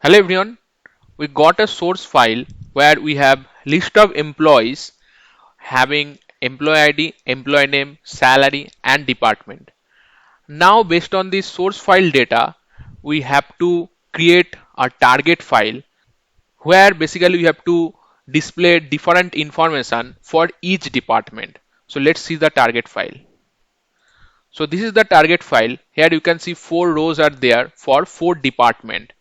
Hello everyone, we got a source file where we have list of employees having employee ID, employee name, salary and department. Now based on this source file data, we have to create a target file where basically we have to display different information for each department. So let's see the target file. So this is the target file. Here you can see 4 rows are there for 4 departments.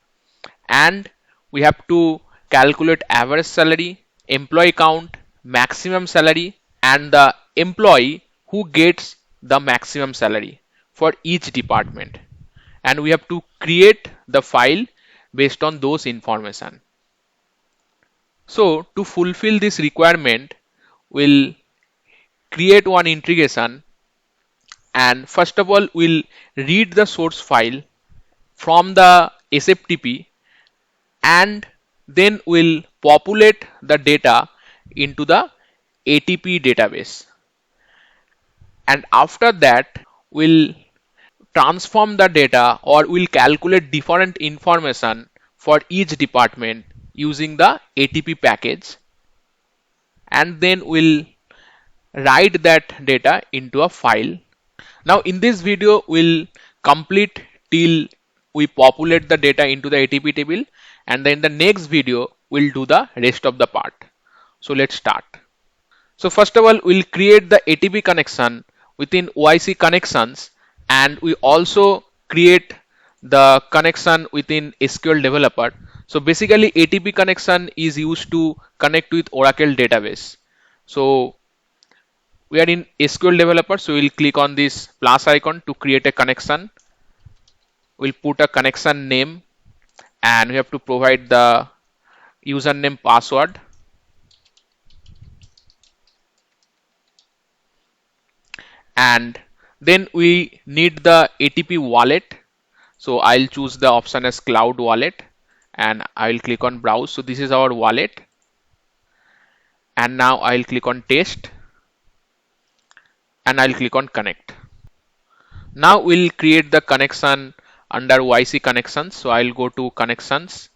And we have to calculate average salary, employee count, maximum salary, and the employee who gets the maximum salary for each department. And we have to create the file based on those information. So to fulfill this requirement, we'll create one integration, and first of all we'll read the source file from the sftp, and then we'll populate the data into the ATP database. And after that, we'll transform the data, or we'll calculate different information for each department using the ATP package. And then we'll write that data into a file. Now in this video, we'll complete till we populate the data into the ATP table, and then the next video we'll do the rest of the part. So let's start. So first of all, we'll create the ATP connection within OIC connections, and we also create the connection within SQL developer. So basically ATP connection is used to connect with Oracle database. So we are in SQL developer, so we'll click on this plus icon to create a connection. We'll put a connection name, and we have to provide the username, password, and then we need the ATP wallet. So I'll choose the option as cloud wallet, and I'll click on browse. So this is our wallet, and now I'll click on test, and I'll click on connect. Now we'll create the connection under OIC connections. So I'll go to connections,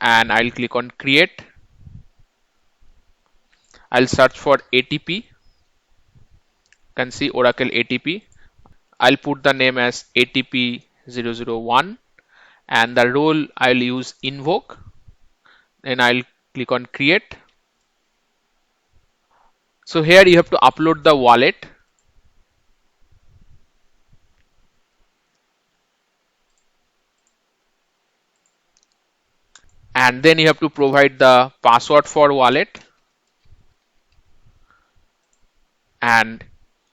and I'll click on create. I'll search for ATP. You can see Oracle ATP. I'll put the name as ATP 001, and the role I'll use invoke. Then I'll click on create. So here you have to upload the wallet, and then you have to provide the password for wallet, and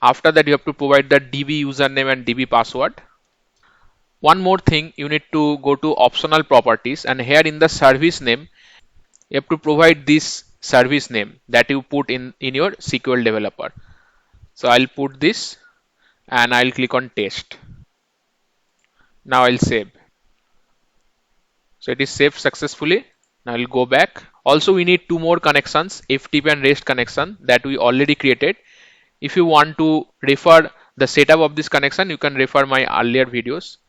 after that you have to provide the DB username and DB password. One more thing, you need to go to optional properties, and here in the service name you have to provide this service name that you put in your SQL developer. So I'll put this, and I'll click on test. Now I'll save. So it is saved successfully. Now I'll go back. Also we need 2 more connections, FTP and REST connection, that we already created. If you want to refer the setup of this connection, you can refer my earlier videos.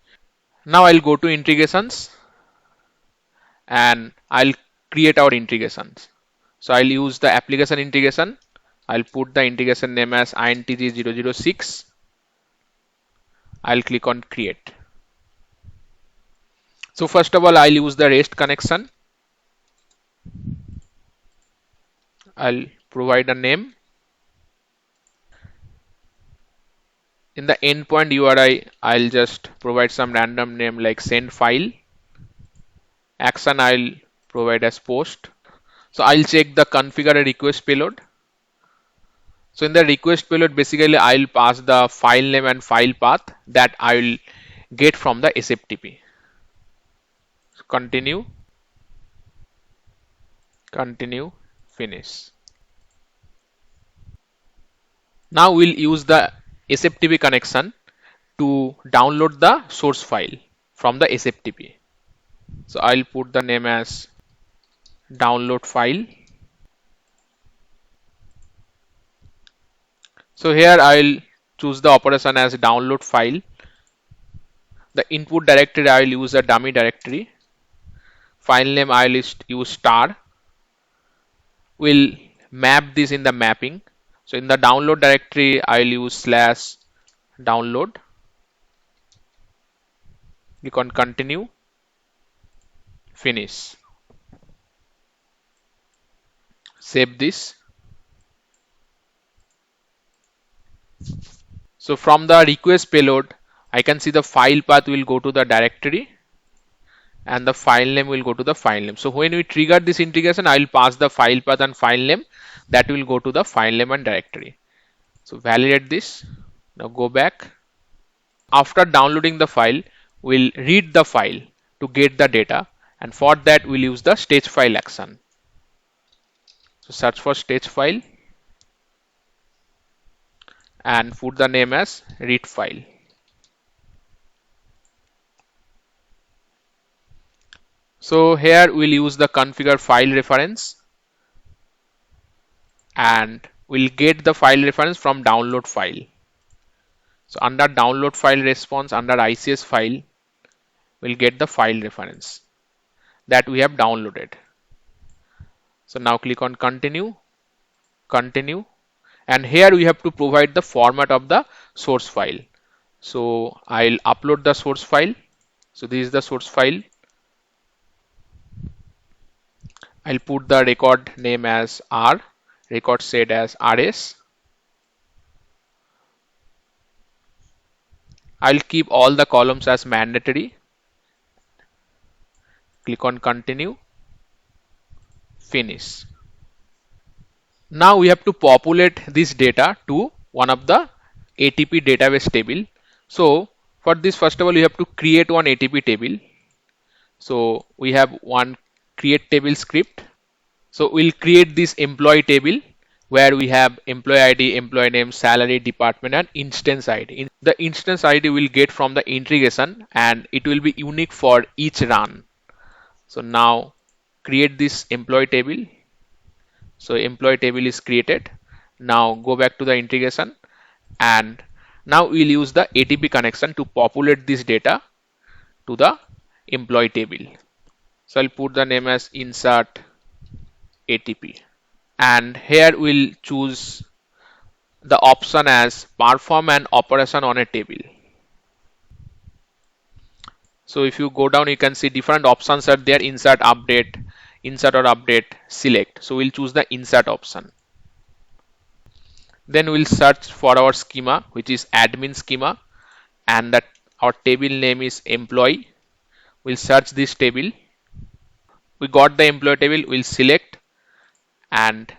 Now I'll go to integrations, and I'll create our integrations. So I'll use the application integration. I'll put the integration name as intg006. I'll click on create. So first of all, I'll use the REST connection. I'll provide a name. In the endpoint URI, I'll just provide some random name like send file. Action I'll provide as post. So I'll check the configure a request payload. So in the request payload, basically I'll pass the file name and file path that I will get from the sftp. So continue, finish. Now we'll use the sftp connection to download the source file from the sftp. So I'll put the name as download file. So here I'll choose the operation as download file. The input directory I will use a dummy directory. File name I'll use star. We'll map this in the mapping. So in the download directory, I'll use slash download. Click on continue, finish. Save this. So from the request payload, I can see the file path will go to the directory and the file name will go to the file name. So when we trigger this integration, I will pass the file path and file name that will go to the file name and directory. So validate this. Now go back. After downloading the file, we'll read the file to get the data, and for that we'll use the stage file action. So search for stage file and put the name as read file. So here we'll use the configure file reference and we'll get the file reference from download file. So under download file response, under ICS file, we'll get the file reference that we have downloaded. So now click on continue, continue, and here we have to provide the format of the source file. So I'll upload the source file. So this is the source file. I'll put the record name as R, record set as RS. I'll keep all the columns as mandatory. Click on continue, finish. Now we have to populate this data to one of the ATP database table. So for this, first of all, you have to create one ATP table. So we have one create table script. So we'll create this employee table where we have employee ID, employee name, salary, department, and instance ID. The instance ID will get from the integration and it will be unique for each run. So now create this employee table. So employee table is created. Now go back to the integration and now we'll use the ATP connection to populate this data to the employee table. So I'll put the name as insert ATP and here we'll choose the option as perform an operation on a table. So if you go down, you can see different options are there: insert, update, insert or update, select. So we'll choose the insert option. Then we'll search for our schema, which is admin schema, and that our table name is employee. We'll search this table. We got the employee table. We'll select and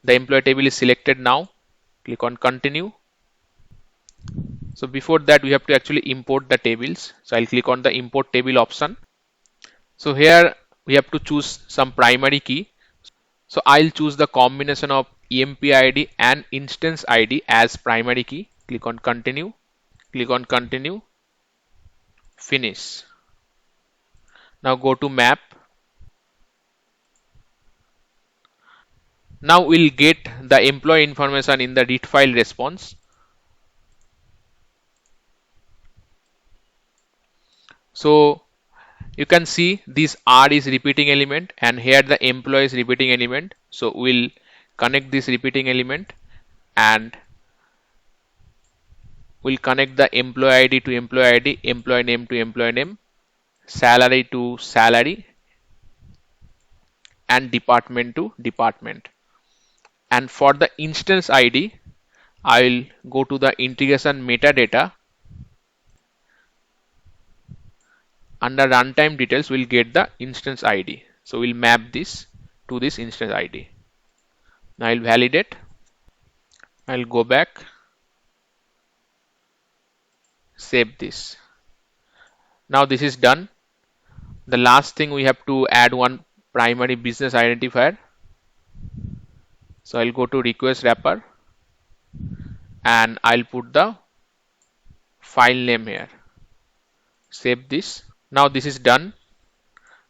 the employee table is selected now. Click on continue. So before that, we have to actually import the tables. So I'll click on the import table option. So here we have to choose some primary key. So I'll choose the combination of EMP ID and instance ID as primary key. Click on continue. Click on continue. Finish. Now go to map. Now we'll get the employee information in the read file response. So you can see this R is repeating element and here the employee is repeating element. So we'll connect this repeating element and we'll connect the employee ID to employee ID, employee name to employee name, salary to salary, and department to department. And for the instance ID, I will go to the integration metadata. Under runtime details, we'll get the instance ID. So we'll map this to this instance ID. Now I'll validate. I'll go back, save this. Now this is done. The last thing we have to add one primary business identifier. So I'll go to request wrapper and I'll put the file name here. Save this. Now this is done.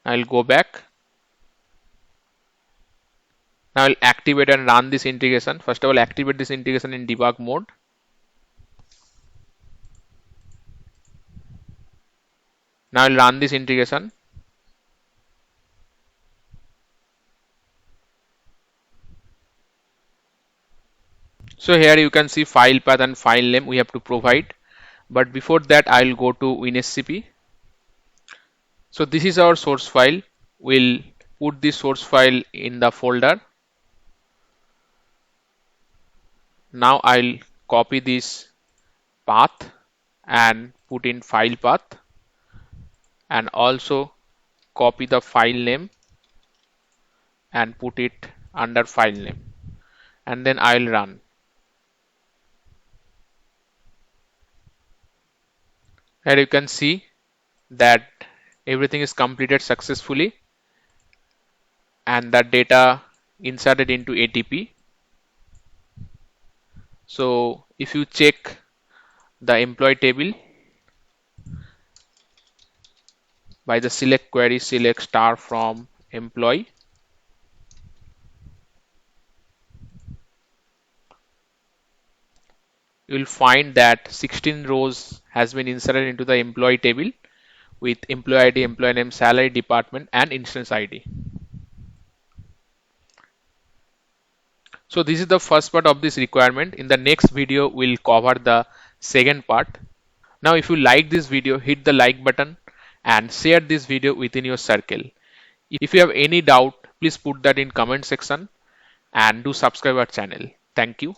I'll go back. Now I'll activate and run this integration. First of all, activate this integration in debug mode. Now I'll run this integration. So here you can see file path and file name we have to provide. But before that, I'll go to WinSCP. So this is our source file. We'll put this source file in the folder. Now I'll copy this path and put in file path, and also copy the file name and put it under file name, and then I'll run. Here you can see that everything is completed successfully and that data inserted into ATP. So if you check the employee table by the select query, select star from employee, you will find that 16 rows has been inserted into the employee table with employee ID, employee name, salary, department, and instance ID. So this is the first part of this requirement. In the next video, we'll cover the second part. Now, if you like this video, hit the like button and share this video within your circle. If you have any doubt, please put that in comment section and do subscribe our channel. Thank you.